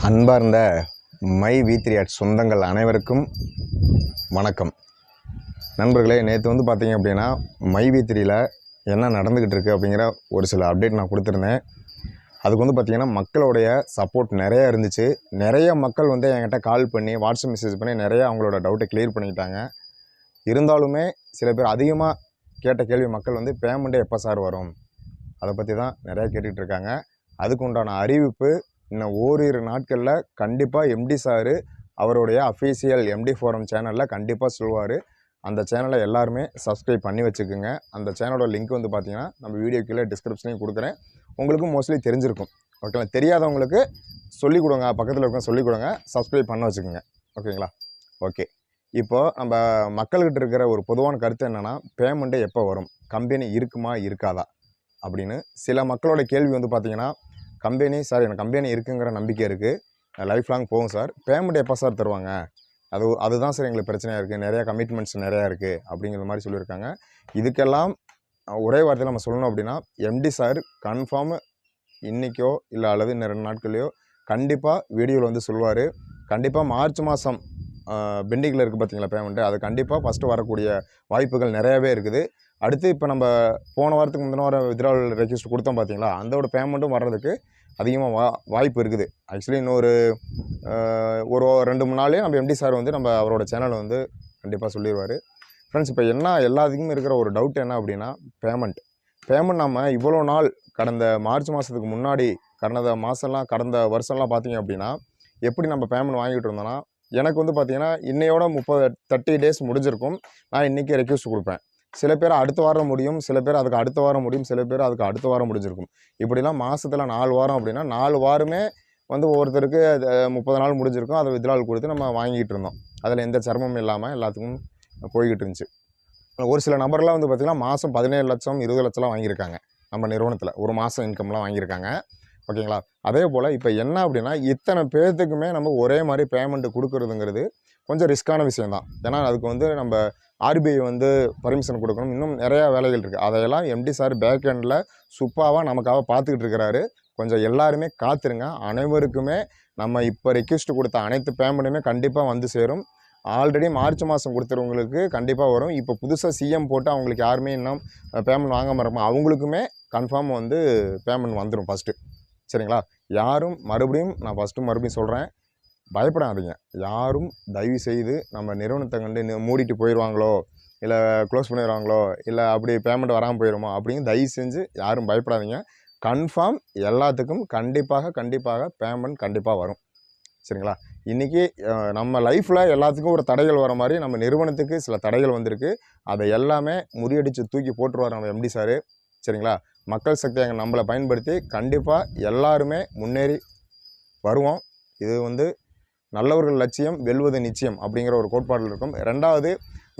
அன்பார்ந்த my V3 Ads சொந்தங்கள் அனைவருக்கும் வணக்கம். நண்பர்களே, நேற்று வந்து பார்த்தீங்க அப்படின்னா மை V3யில் என்ன நடந்துக்கிட்டு இருக்குது அப்படிங்கிற ஒரு சில அப்டேட் நான் கொடுத்துருந்தேன். அதுக்கு வந்து பார்த்திங்கன்னா மக்களுடைய சப்போர்ட் நிறையா இருந்துச்சு. நிறைய மக்கள் வந்து என்கிட்ட கால் பண்ணி வாட்ஸ்அப் மெசேஜ் பண்ணி நிறையா அவங்களோட டவுட்டை கிளியர் பண்ணிக்கிட்டாங்க. இருந்தாலுமே சில பேர் அதிகமாக கேட்ட கேள்வி மக்கள் வந்து பேமெண்ட்டு எப்போ சார் வரும், அதை பற்றி தான் நிறையா கேட்டுக்கிட்டு இருக்காங்க. அதுக்கு உண்டான அறிவிப்பு இன்னும் ஓரிரு நாட்களில் கண்டிப்பாக எம்டி சார் அவருடைய அஃபீஷியல் எம்டி ஃபோரம் சேனலில் கண்டிப்பாக சொல்லுவார். அந்த சேனலை எல்லாருமே சப்ஸ்கிரைப் பண்ணி வச்சுக்கோங்க. அந்த சேனலோட லிங்க் வந்து பார்த்திங்கன்னா நம்ம வீடியோ கீழே டிஸ்கிரிப்ஷனையும் கொடுக்குறேன். உங்களுக்கும் மோஸ்ட்லி தெரிஞ்சிருக்கும். ஓகேங்களா? தெரியாதவங்களுக்கு சொல்லிக் கொடுங்க, பக்கத்தில் இருக்க சொல்லிக் கொடுங்க, சப்ஸ்கிரைப் பண்ண வச்சுக்கோங்க. ஓகேங்களா? ஓகே. இப்போது நம்ம மக்கள்கிட்ட இருக்கிற ஒரு பொதுவான கருத்து என்னென்னா, பேமெண்ட்டு எப்போ வரும், கம்பெனி இருக்குமா இருக்காதா அப்படின்னு சில மக்களோட கேள்வி வந்து பார்த்திங்கன்னா, கம்பெனி சார் எனக்கு கம்பெனி இருக்குங்கிற நம்பிக்கை இருக்குது, லைஃப் லாங் போகும் சார், பேமெண்ட் எப்போ சார் தருவாங்க, அதுதான் சார் எங்களுக்கு பிரச்சனையாக இருக்குது, நிறையா கமிட்மெண்ட்ஸ் நிறையா இருக்குது அப்படிங்கிற மாதிரி சொல்லியிருக்காங்க. இதுக்கெல்லாம் ஒரே வார்த்தையில் நம்ம சொல்லணும் அப்படின்னா, எம்டி சார் கன்ஃபார்ம் இன்றைக்கோ இல்லை அல்லது இன்னும் 2 நாட்கள்லையோ கண்டிப்பாக வீடியோவில் வந்து சொல்லுவார். கண்டிப்பாக மார்ச் மாதம் பெண்டிங்கில் இருக்குது பார்த்தீங்களா பேமெண்ட்டு, அது கண்டிப்பாக ஃபஸ்ட்டு வரக்கூடிய வாய்ப்புகள் நிறையாவே இருக்குது. அடுத்து இப்போ நம்ம போன வாரத்துக்கு முந்தின வாரம் வித்ட்ராவல் ரெக்வெஸ்ட் கொடுத்தோம் பார்த்தீங்களா, அதோட பேமெண்ட்டும் வர்றதுக்கு அதிகமாக வாய்ப்பு இருக்குது. ஆக்சுவலி இன்னொரு ஒரு 2-3 நாளே நம்ம எம்டி சார் வந்து நம்ம அவரோட சேனலை வந்து கண்டிப்பாக சொல்லிடுவார். ஃப்ரெண்ட்ஸ், இப்போ என்ன எல்லாத்துக்குமே இருக்கிற ஒரு டவுட் என்ன அப்படின்னா, பேமெண்ட் நம்ம இவ்வளோ நாள் கடந்த மார்ச் மாதத்துக்கு முன்னாடி கடந்த வருஷம்லாம் பார்த்தீங்க அப்படின்னா எப்படி நம்ம பேமெண்ட் வாங்கிட்டு இருந்தோன்னா, எனக்கு வந்து பார்த்திங்கன்னா இன்னையோட 30 டேஸ் முடிஞ்சிருக்கும். நான் இன்றைக்கி ரெக்வெஸ்ட் கொடுப்பேன். சில பேர் அடுத்த வாரம் முடியும், சில பேர் அதுக்கு அடுத்த வாரம் முடியும், சில பேர் அதுக்கு அடுத்த வாரம் முடிஞ்சிருக்கும். இப்படிலாம் மாதத்தில் 4 வாரம் அப்படின்னா 4 வாரமே வந்து ஒவ்வொருத்தருக்கு 30 நாள் முடிஞ்சிருக்கும். அதை வித்ட்ராவல் கொடுத்து நம்ம வாங்கிட்டு இருந்தோம். அதில் எந்த சிரமமும் இல்லாமல் எல்லாத்துக்கும் போய்கிட்டு இருந்துச்சு. ஒரு சில நபர்லாம் வந்து பார்த்திங்கன்னா மாதம் 17 லட்சம் 20 லட்சம்லாம் வாங்கியிருக்காங்க. நம்ம நிறுவனத்தில் ஒரு மாதம் இன்கம்லாம் வாங்கியிருக்காங்க. ஓகேங்களா? அதே போல் இப்போ என்ன அப்படின்னா, இத்தனை பேர்த்துக்குமே நம்ம ஒரே மாதிரி பேமெண்ட்டு கொடுக்குறதுங்கிறது கொஞ்சம் ரிஸ்க்கான விஷயந்தான். ஏன்னா அதுக்கு வந்து நம்ம ஆர்பிஐ வந்து பர்மிஷன் கொடுக்கணும், இன்னும் நிறையா வேலைகள் இருக்குது. அதையெல்லாம் எம்டி சார் பேக் எண்டில் சூப்பராக நமக்காக பார்த்துக்கிட்டு இருக்கிறாரு. கொஞ்சம் எல்லாருமே காத்துருங்க. அனைவருக்குமே நம்ம இப்போ ரெக்வெஸ்ட் கொடுத்த அனைத்து பேமெண்ட்டுமே கண்டிப்பாக வந்து சேரும். ஆல்ரெடி மார்ச் மாதம் கொடுத்துறவங்களுக்கு கண்டிப்பாக வரும். இப்போ புதுசாக சிஎம் போட்டு அவங்களுக்கு யாருமே இன்னும் பேமெண்ட் வாங்காமல் இருப்போம், அவங்களுக்குமே கன்ஃபார்ம் வந்து பேமெண்ட் வந்துடும் ஃபஸ்ட்டு. சரிங்களா? யாரும் மறுபடியும் சொல்கிறேன், பயப்படாதீங்க. யாரும் தயவு செய்து நம்ம நிறுவனத்தை கண்டு மூடிட்டு போயிடுவாங்களோ, இல்லை க்ளோஸ் பண்ணிடுவாங்களோ, இல்லை அப்படி பேமெண்ட் வராமல் போயிடுமோ அப்படின்னு தயவு செஞ்சு யாரும் பயப்படாதீங்க. கன்ஃபார்ம் எல்லாத்துக்கும் கண்டிப்பாக பேமெண்ட் கண்டிப்பாக வரும். சரிங்களா? இன்றைக்கி நம்ம லைஃப்பில் எல்லாத்துக்கும் ஒரு தடைகள் வர மாதிரி நம்ம நிறுவனத்துக்கு சில தடைகள் வந்திருக்கு. அதை எல்லாமே முறியடித்து தூக்கி போட்டுருவார் நம்ம எம்டி சார். சரிங்களா? மக்கள் சக்தியை நம்மளை பயன்படுத்தி கண்டிப்பாக எல்லாருமே முன்னேறி வருவோம். இது வந்து நல்லவர்கள் லட்சியம் வெல்வது நிச்சயம் அப்படிங்கிற ஒரு கோட்பாடில் இருக்கும். 2வது,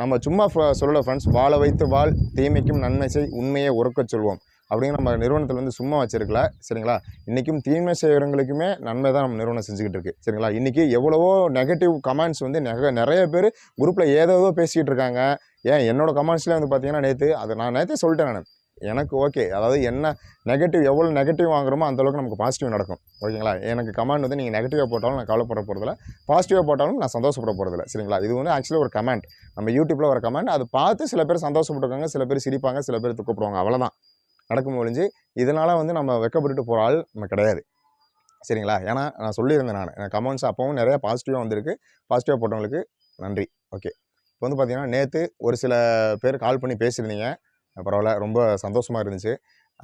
நம்ம சும்மா சொல்லலை ஃப்ரெண்ட்ஸ், வாழ வைத்து வாழ், தீமைக்கும் நன்மை செய், உண்மையை உறக்க சொல்வோம் அப்படிங்கிற நம்ம நிறுவனத்தில் வந்து சும்மா வச்சிருக்கல. சரிங்களா? இன்றைக்கும் தீமை செய்கிறவங்களுக்குமே நன்மை தான் நம்ம நிறுவனம் செஞ்சுக்கிட்டு இருக்குது. சரிங்களா? இன்றைக்கி எவ்வளவோ நெகட்டிவ் கமெண்ட்ஸ் வந்து நிறைய பேர் குரூப்பில் ஏதோ பேசிக்கிட்டு இருக்காங்க. ஏன் என்னோடய கமெண்ட்ஸ்லேயே வந்து பார்த்திங்கன்னா நான் நேற்றே சொல்லிட்டேன். எனக்கு ஓகே, அதாவது என்ன எவ்வளோ நெகட்டிவ் வாங்குறோமோ அந்தளவுக்கு நமக்கு பாசிட்டிவ் நடக்கும். ஓகேங்களா? எனக்கு கமெண்ட் வந்து நீங்கள் நெகட்டிவாக போட்டாலும் நான் கவலைப்பட போகிறதில்ல, பாசிட்டிவாக போட்டாலும் நான் சந்தோஷப்பட போகிறதில்ல. சரிங்களா? இது வந்து ஆக்சுவலி ஒரு கமெண்ட், நம்ம யூடியூப்பில் ஒரு கமெண்ட். அதை பார்த்து சில பேர் சந்தோஷப்பட்டுருக்காங்க, சில பேர் சிரிப்பாங்க, சில பேர் துக்கப்படுவாங்க. அவ்வளோதான் நடக்கும் ஒழிஞ்சு இதனால் வந்து நம்ம வெக்கப்பட்டு போகிற ஆள் நம்ம கிடையாது. சரிங்களா? ஏன்னா நான் சொல்லியிருந்தேன், நான் கமெண்ட்ஸ் அப்போவும் நிறையா பாசிட்டிவாக வந்திருக்கு. பாசிட்டிவாக போட்டவங்களுக்கு நன்றி. ஓகே. இப்போ வந்து பார்த்திங்கன்னா நேற்று ஒரு சில பேர் கால் பண்ணி பேசியிருந்தீங்க. பரவாயில்ல, ரொம்ப சந்தோஷமாக இருந்துச்சு.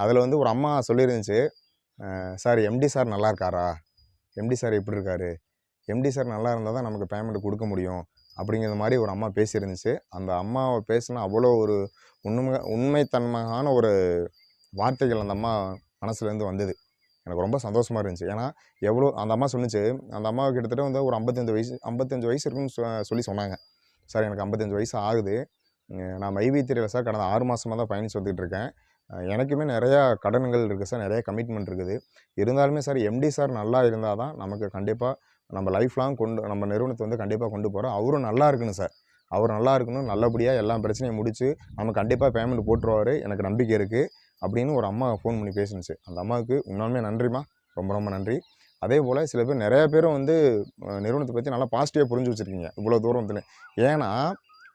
அதில் வந்து ஒரு அம்மா சொல்லியிருந்துச்சு, சார் எம்டி சார் நல்லா இருக்காரா, எம்டி சார் எப்படி இருக்கார், எம்டி சார் நல்லா இருந்தால் தான் நமக்கு பேமெண்ட் கொடுக்க முடியும் அப்படிங்கிற மாதிரி ஒரு அம்மா பேசியிருந்துச்சு. அந்த அம்மாவை பேசினா அவ்வளோ ஒரு உண்மைத்தன்மையான ஒரு வார்த்தைகள் அந்த அம்மா மனசுலேருந்து வந்தது. எனக்கு ரொம்ப சந்தோஷமாக இருந்துச்சு. ஏன்னா அந்த அம்மா சொன்னிச்சு, அந்த அம்மாவுக்கு கிட்டத்தட்ட வந்து ஒரு 55 வயசு இருக்குன்னு சொல்லி சொன்னாங்க. சார் எனக்கு 55 வயசு ஆகுது, நான் மை V3யில் சார் கடந்த 6 மாதமாக தான் பயணிச்சு வந்துகிட்டு இருக்கேன். எனக்குமே நிறையா கடன்கள் இருக்குது சார், நிறையா கமிட்மெண்ட் இருக்குது. இருந்தாலுமே சார் எம்டி சார் நல்லா இருந்தால் தான் நமக்கு கண்டிப்பாக நம்ம லைஃப் லாங் நம்ம நிறுவனத்தை வந்து கண்டிப்பாக கொண்டு போகிறோம். அவரும் நல்லா இருக்கணும் சார், அவர் நல்லா இருக்கணும், நல்லபடியாக எல்லா பிரச்சனையும் முடித்து நம்ம கண்டிப்பாக பேமெண்ட் போட்டுருவார், எனக்கு நம்பிக்கை இருக்குது அப்படின்னு ஒரு அம்மா ஃபோன் பண்ணி பேசினுச்சு. அந்த அம்மாவுக்கு உண்மையுமே நன்றிம்மா, ரொம்ப ரொம்ப நன்றி. அதே போல் சில பேர் நிறைய பேரும் வந்து நிறுவனத்தை பற்றி நல்லா பாசிட்டிவாக புரிஞ்சு வச்சுருக்கீங்க இவ்வளோ தூரத்தில். ஏன்னா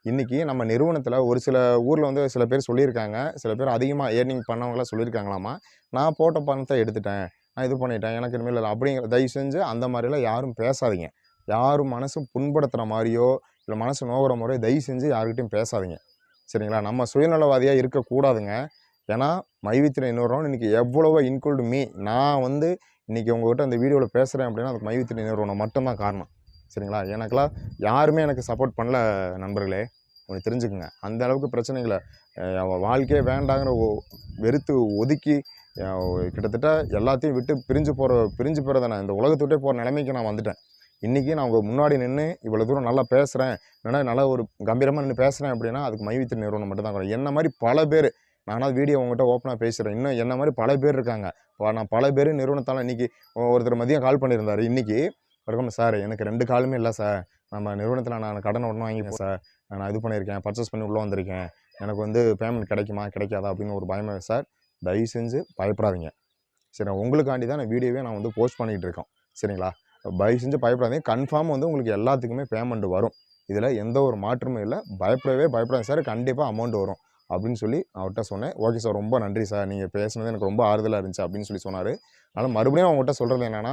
இன்றைக்கி நம்ம நிறுவனத்தில் ஒரு சில ஊரில் வந்து சில பேர் சொல்லியிருக்காங்க, சில பேர் அதிகமாக ஏர்னிங் பண்ணவங்களாம் சொல்லியிருக்காங்களாமா, நான் போட்ட பணத்தை எடுத்துட்டேன், நான் இது பண்ணிட்டேன், எனக்கு இனிமேல் இல்லை அப்படிங்கிற. தயவு செஞ்சு அந்த மாதிரிலாம் யாரும் பேசாதீங்க. யாரும் மனசு புண்படுத்துகிற மாதிரியோ இல்லை மனசு நோகிற மாதிரியோ தயவு செஞ்சு யாருக்கிட்டையும் பேசாதீங்க. சரிங்களா? நம்ம சுயநலவாதியாக இருக்கக்கூடாதுங்க. ஏன்னா மைவித்திரை நிறுவனம் இன்றைக்கி எவ்வளவோ இன்க்ளூட் மீ, நான் வந்து இன்றைக்கி உங்கள்கிட்ட அந்த வீடியோவில் பேசுகிறேன் அப்படின்னா அதுக்கு மைவித்திரை நிறுவனம் மட்டும்தான் காரணம். சரிங்களா? எனக்கெல்லாம் யாருமே எனக்கு சப்போர்ட் பண்ணல நண்பர்களே, உங்களுக்கு தெரிஞ்சுக்குங்க. அந்த அளவுக்கு பிரச்சனைகளை வாழ்க்கையே வேண்டாங்கிற வெறுத்து ஒதுக்கி கிட்டத்தட்ட எல்லாத்தையும் விட்டு பிரிஞ்சு போகிறத நான் இந்த உலகத்தை விட்டே போகிற நிலைமைக்கு நான் வந்துட்டேன். இன்றைக்கி நான் உங்கள் முன்னாடி நின்று இவ்வளோ தூரம் நல்லா பேசுகிறேன், இல்லைன்னா நல்லா ஒரு கம்பீரமாக நின்று பேசுகிறேன் அப்படின்னா அதுக்கு மைவித்திரை நிறுவனம் மட்டும் தான். என்ன மாதிரி பல பேர், நானாவது வீடியோ உங்கள்கிட்ட ஓப்பனாக பேசுகிறேன், இன்னும் என்ன மாதிரி பல பேர் இருக்காங்க. நான் பல பேர் நிறுவனத்தால் இன்றைக்கி ஒருத்தர் மதியம் கால் பண்ணியிருந்தார். இன்றைக்கி வணக்கம் சார், எனக்கு 2 காலுமே இல்லை சார், நம்ம நிறுவனத்தில் நான் கடன் உடனே வாங்கிப்பேன் சார், நான் இது பண்ணியிருக்கேன், பர்ச்சேஸ் பண்ணி உள்ளே வந்திருக்கேன், எனக்கு வந்து பேமெண்ட் கிடைக்குமா கிடைக்காதா அப்படின்னு ஒரு பயமே சார். தயவு செஞ்சு பயப்படாதீங்க. சரி, உங்களுக்காண்டி தான் நான் வீடியோவே நான் வந்து போஸ்ட் பண்ணிகிட்டு இருக்கோம். சரிங்களா? தயவு செஞ்சு பயப்படாதீங்க. கன்ஃபார்ம் வந்து உங்களுக்கு எல்லாத்துக்குமே பேமெண்ட் வரும். இதில் எந்த ஒரு மாற்றமும் இல்லை. பயப்படாதீங்க சார், கண்டிப்பாக அமௌண்ட் வரும் அப்படின்னு சொல்லி அவர்கிட்ட சொன்னேன். ஓகே சார், ரொம்ப நன்றி சார், நீங்கள் பேசுனது எனக்கு ரொம்ப ஆறுதலாக இருந்துச்சு அப்படின்னு சொல்லி சொன்னார். அதனால் மறுபடியும் அவங்ககிட்ட சொல்கிறது என்னென்னா,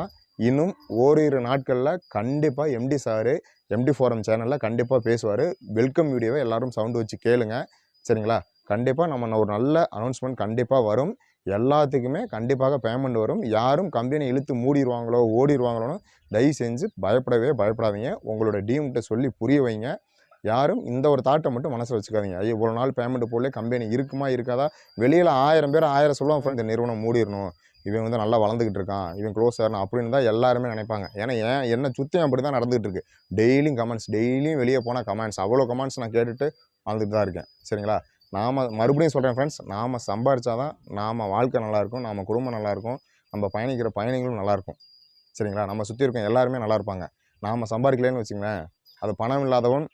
இன்னும் ஓரிரு நாட்களில் கண்டிப்பாக எம்டி சார் எம்டி ஃபோரம் சேனலில் கண்டிப்பாக பேசுவார். வெல்கம் வீடியோவை எல்லோரும் சவுண்டு வச்சு கேளுங்க. சரிங்களா? கண்டிப்பாக நம்ம ஒரு நல்ல அனௌன்ஸ்மெண்ட் கண்டிப்பாக வரும். எல்லாத்துக்குமே கண்டிப்பாக பேமெண்ட் வரும். யாரும் கம்பெனி இழுத்து மூடிடுவாங்களோ ஓடிடுவாங்களோன்னு தயவு செஞ்சு பயப்படாதீங்க. உங்களோட டீம்கிட்ட சொல்லி புரிய வைங்க. யாரும் இந்த ஒரு தாட்டை மட்டும் மனசில் வச்சுக்காதீங்க. ஐயோ இவ்வளோ நாள் பேமெண்ட் போடல, கம்பெனி இருக்குமா இருக்காதா, வெளியில் 1000 பேர் 1000 சொல்லுவாங்க ஃப்ரெண்ட், இந்த நிறுவனம் மூடிடணும், இவன் வந்து நல்லா வளர்ந்துக்கிட்டு இருக்கான், இவன் க்ளோஸ் ஆகணும் அப்படின்னு தான் எல்லாருமே நினைப்பாங்க. ஏன்னா என்னை சுற்றியும் அப்படி தான் நடந்துகிட்டு இருக்குது. டெய்லியும் கமெண்ட்ஸ், டெய்லியும் வெளியே போனால் கமெண்ட்ஸ், அவ்வளோ கமெண்ட்ஸ் நான் கேட்டுட்டு வாழ்ந்துட்டு தான் இருக்கேன். சரிங்களா? நாம் மறுபடியும் சொல்கிறேன் ஃப்ரெண்ட்ஸ், நாம் சம்பாரித்தா தான் நாம் வாழ்க்கை நல்லாயிருக்கும், நம்ம குடும்பம் நல்லாயிருக்கும், நம்ம பயணிக்கிற பயணிகளும் நல்லாயிருக்கும். சரிங்களா? நம்ம சுற்றி இருக்க எல்லாருமே நல்லா இருப்பாங்க. நாம் சம்பாதிக்கலன்னு வச்சுங்களேன், அது பணம் இல்லாதவன்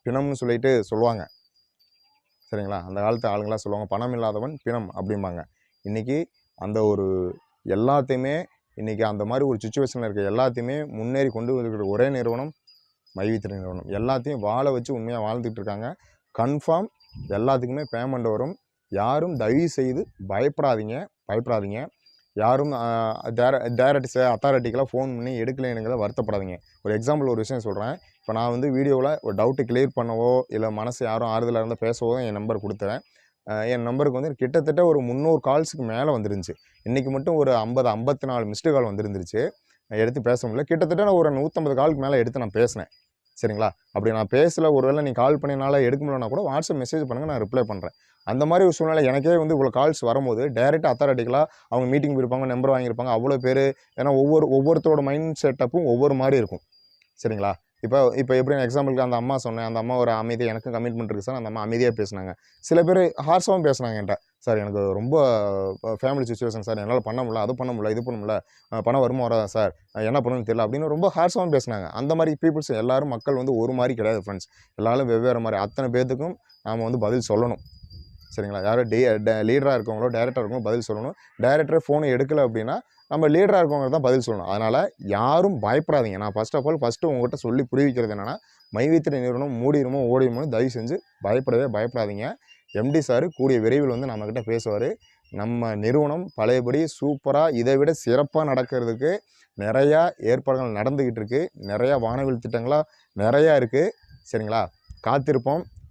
பிணம்னு சொல்லிட்டு சொல்லுவாங்க. சரிங்களா? அந்த காலத்து ஆளுங்களாம் சொல்லுவாங்க, பணம் இல்லாதவன் பிணம் அப்படிம்பாங்க. இன்றைக்கி அந்த ஒரு எல்லாத்தையுமே இன்றைக்கி அந்த மாதிரி ஒரு சுச்சுவேஷனில் இருக்க எல்லாத்தையுமே முன்னேறி கொண்டு வந்துருக்கிற ஒரே நிறுவனம் மைவித்திரை நிறுவனம். எல்லாத்தையும் வாழ வச்சு உண்மையாக வாழ்ந்துட்டு இருக்காங்க. கன்ஃபார்ம் எல்லாத்துக்குமே பேமெண்ட் வரும். யாரும் தயவு செய்து பயப்படாதீங்க. யாரும் டைரக்ட் அத்தாரிட்டிக்கெலாம் ஃபோன் பண்ணி எடுக்கலைங்கிறத வருத்தப்படாதீங்க. ஒரு எக்ஸாம்பிள் ஒரு விஷயம் சொல்கிறேன். இப்போ நான் வந்து வீடியோவில் ஒரு டவுட்டு கிளியர் பண்ணவோ இல்லை மனசு யாரும் ஆறுதலாக இருந்தால் பேசவோ என் நம்பர் கொடுத்தேன். என் நம்பருக்கு வந்து கிட்டத்தட்ட ஒரு 300 கால்ஸுக்கு மேலே வந்துருந்துச்சு. இன்றைக்கி மட்டும் ஒரு 54 மிஸ்டு கால் வந்துருந்துருச்சு. எடுத்து பேச முடியல. கிட்டத்தட்ட நான் ஒரு 150 காலுக்கு மேலே எடுத்து நான் பேசினேன். சரிங்களா? அப்படி நான் பேசல, ஒருவேளை நீ கால் பண்ணினால எடுக்க முடியலனா கூட வாட்ஸ்அப் மெசேஜ் பண்ணுங்கள், நான் ரிப்ளை பண்ணுறேன். அந்த மாதிரி ஒரு சூழ்நிலை எனக்கே வந்து இவ்வளோ கால்ஸ் வரும்போது டைரெக்டாக அத்தாரிட்டிக்கலாக அவங்க மீட்டிங் போயிருப்பாங்க, நம்பர் வாங்கியிருப்பாங்க, அவ்வளோ பேர். ஏன்னா ஒவ்வொருத்தரோட மைண்ட் செட்டப்பும் ஒவ்வொரு மாதிரி இருக்கும். சரிங்களா? இப்போ எப்படி எக்ஸாம்பிளுக்கு அந்த அம்மா சொன்னேன், அந்த அம்மா ஒரு அமைதி, எனக்கும் கமிட்மெண்ட் இருக்குது சார், அந்த அம்மா அமைதியாக பேசினாங்க. சில பேர் ஹார்ஸாகவும் பேசினாங்க என்கிட்ட, சார் எனக்கு ரொம்ப ஃபேமிலி சுச்சுவேஷன் சார், என்னால் பண்ண முடியல, அது பண்ண முடியல, இது பண்ண முடியல, பணம் வருமா வராதா சார், என்ன பண்ணணும்னு தெரியல அப்படின்னு ரொம்ப ஹார்ஸாகவும் பேசினாங்க. அந்த மாதிரி பீப்புள்ஸ் எல்லாரும் மக்கள் வந்து ஒரு மாதிரி கிடையாது ஃப்ரெண்ட்ஸ், எல்லாரும் வெவ்வேறு மாதிரி. அத்தனை பேர்த்துக்கும் நாம் வந்து பதில் சொல்லணும். சரிங்களா? யாரும் லீடராக இருக்கவங்களோ டைரக்டராக இருக்கவங்களோ பதில் சொல்லணும். டைரக்டரே ஃபோனை எடுக்கலை அப்படின்னா நம்ம லீடராக இருக்கவங்க தான் பதில் சொல்லணும். அதனால் யாரும் பயப்படாதீங்க. நான் ஃபஸ்ட்டு உங்கள்கிட்ட சொல்லி புரிவிக்கிறது என்னென்னா, மைவித்திரை நிறுவனம் மூடிடுமோ ஓடிடுமோ தயவு செஞ்சு பயப்படாதீங்க. எம்டி சார் கூடிய விரைவில் வந்து நம்மக்கிட்ட பேசுவார். நம்ம நிறுவனம் பழையபடி சூப்பராக இதை விட சிறப்பாக நடக்கிறதுக்கு நிறையா ஏற்பாடுகள் நடந்துக்கிட்டு இருக்குது. நிறையா வானவில் திட்டங்களாக நிறையா இருக்குது. சரிங்களா?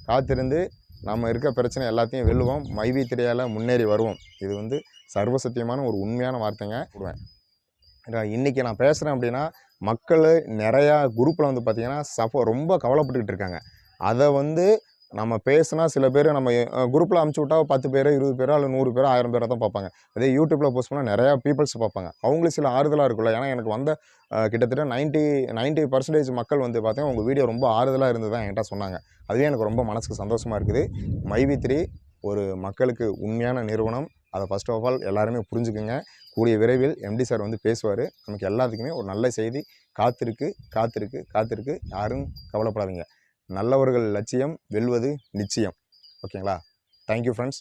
காத்திருந்து நம்ம இருக்க பிரச்சனை எல்லாத்தையும் வெல்லுவோம். மைவித்திரையால் முன்னேறி வருவோம். இது வந்து சர்வசத்தியமான ஒரு உண்மையான வார்த்தைங்க. இன்றைக்கி நான் பேசுகிறேன் அப்படின்னா மக்கள் நிறையா குரூப்பில் வந்து பார்த்திங்கன்னா ரொம்ப கவலைப்பட்டுக்கிட்டு இருக்காங்க. அதை வந்து நம்ம பேசுனா சில பேர் நம்ம குரூப்பில் அமுச்சு விட்டா 10 பேர் 20 பேரோ இல்லை 100 பேரோ 1000 பேரை தான் பார்ப்பாங்க. அதே யூடியூப்பில் போஸ்ட் பண்ணால் நிறையா பீப்புள்ஸ் பார்ப்பாங்க. அவங்களுக்கு சில ஆறுதலாக இருக்குல்ல. ஏன்னா எனக்கு வந்த கிட்டத்தட்ட 90% மக்கள் வந்து பார்த்தீங்கன்னா உங்கள் வீடியோ ரொம்ப ஆறுதலாக இருந்து தான் என்கிட்ட சொன்னாங்க. அதுவே எனக்கு ரொம்ப மனசுக்கு சந்தோஷமாக இருக்குது. மைவித்திரை ஒரு மக்களுக்கு உண்மையான நிறுவனம். அதை ஃபர்ஸ்ட் ஆஃப் ஆல் எல்லாருமே புரிஞ்சுக்குங்க. கூடிய விரைவில் எம்டி சார் வந்து பேசுவார். நமக்கு எல்லாத்துக்குமே ஒரு நல்ல செய்தி காத்திருக்கு. யாரும் கவலைப்படாதீங்க. நல்லவர்கள் லட்சியம் வெல்வது நிச்சயம். ஓகேங்களா? Thank you friends.